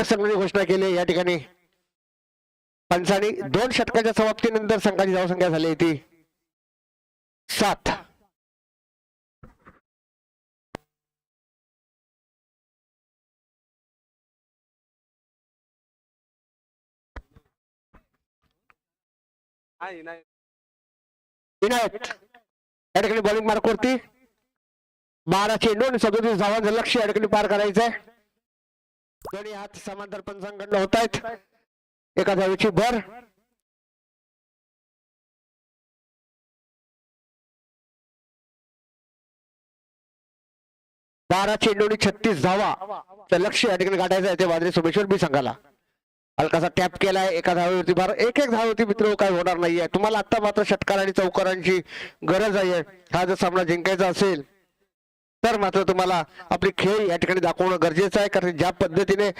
संघाची घोषणा केली। या ठिकाणी पंचांनी 2 षटकाच्या समाप्तीनंतर संघाची धावसंख्या झाली होती 7। विनायक या ठिकाणी बॉलिंग मार्क वरती 12 चेंडू आणि 37 धावांचं लक्ष्य या ठिकाणी पार करायचंय। दोन्ही हात समांतर पंचांकडनं होत आहेत। एका धावेची भर। बारा चेंडू आणि 36 धावा तर लक्ष्य या ठिकाणी गाठायचं आहे ते वादळी सोमेश्वर बी संघाला। हलकासा टॅप केलाय एका धावेवरती भार। एक धावेवरती मित्र काय होणार नाहीये। तुम्हाला आता मात्र षटकार आणि चौकारांची गरज आहे। हा जर सामना जिंकायचा असेल तर मात्र तुम्हाला आपली खेळ या ठिकाणी दाखवणं गरजेचं आहे। कारण ज्या पद्धतीने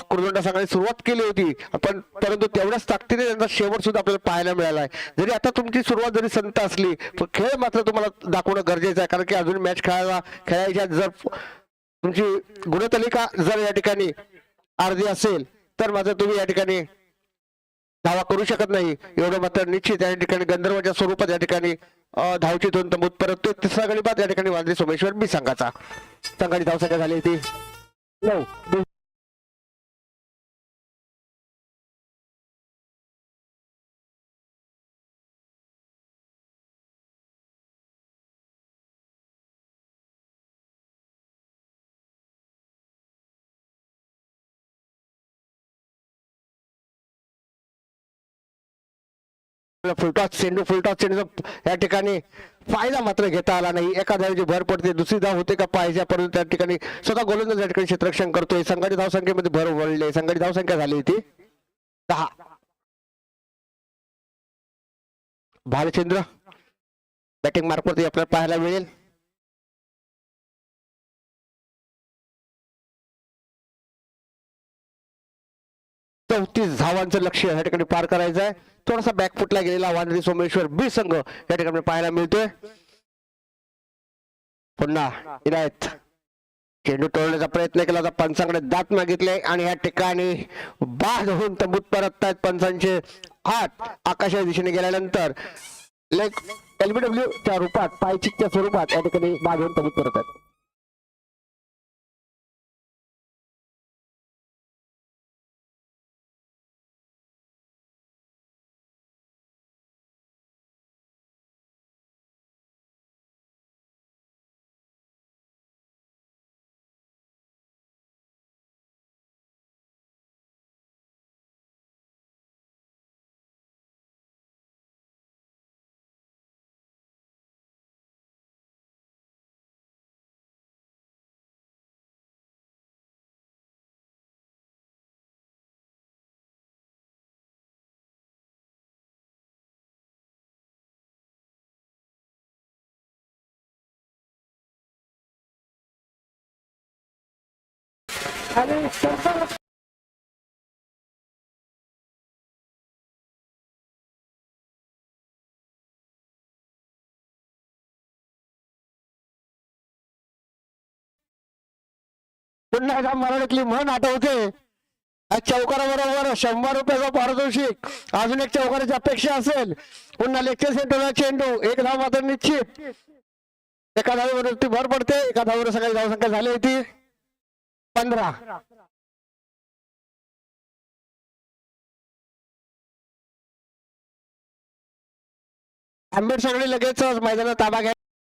कुर्डुंडा संघाने सुरुवात केली होती परंतु तेवढ्याच ताकदीने त्यांचा शेवट सुद्धा आपल्याला पाहायला मिळाला आहे। जरी आता तुमची सुरुवात जरी संत असली पण खेळ मात्र तुम्हाला दाखवणं गरजेचं आहे। कारण की अजून मॅच खेळायच्या जर तुमची गुणतालिका जर या ठिकाणी अर्धी असेल तर मात्र तुम्ही या ठिकाणी धावा करू शकत नाही। एवढं मात्र निश्चित या ठिकाणी गंधर्वाच्या स्वरूपात या ठिकाणी धावची 2 तंबूत परत तिसरा गडी बाद या ठिकाणी वादळी सोमेश्वर बी संघाचा। संघाची धावसंख्या झाली होती 9। फुलटॉस चेंडू या ठिकाणी फायदा मात्र घेता आला नाही। एका धावेची भर पडते, दुसरी धाव होते का पाहिजे परंतु त्या ठिकाणी स्वतः गोलंदाज या ठिकाणी क्षेत्ररक्षण करतोय। संघाची धावसंख्येमध्ये भर वळली। संघाची धावसंख्या झाली होती 10। भालचंद्र बॅटिंग मार्कवरती आपल्याला पाहायला मिळेल। चौतीस धावांचं लक्ष्य या ठिकाणी पार करायचं आहे। थोडासा बॅकफुटला गेलेला वादळी सोमेश्वर बी संघ या ठिकाणी पाहायला मिळतोय। पुन्हा इनायत चेंडू तोडण्याचा प्रयत्न केला होता, पंचांकडे दात मागितले आणि या ठिकाणी बाद होऊन तंबूत परततात। पंचांचे हात आकाशाच्या दिशेने गेल्यानंतर लेग LBW च्या रूपात पायचिकच्या स्वरूपात या ठिकाणी बाद होऊन तंबूत परततात। पुन्हा एकदा मराठीतली म्हण आठवते, चौकाराबरोबर 100 रुपयाचा पारितोषिक, अजून एक चौकाराची अपेक्षा असेल। पुन्हा लेक्चर सेंटरला चेंडू, एक धाव मात्र निश्चित। एका धावेवरती भर पडते, एका धावेवर सगळी धावसंख्या झाली होती 15। आंबेड सगळे लगेच मैदानात ताबा घ्या।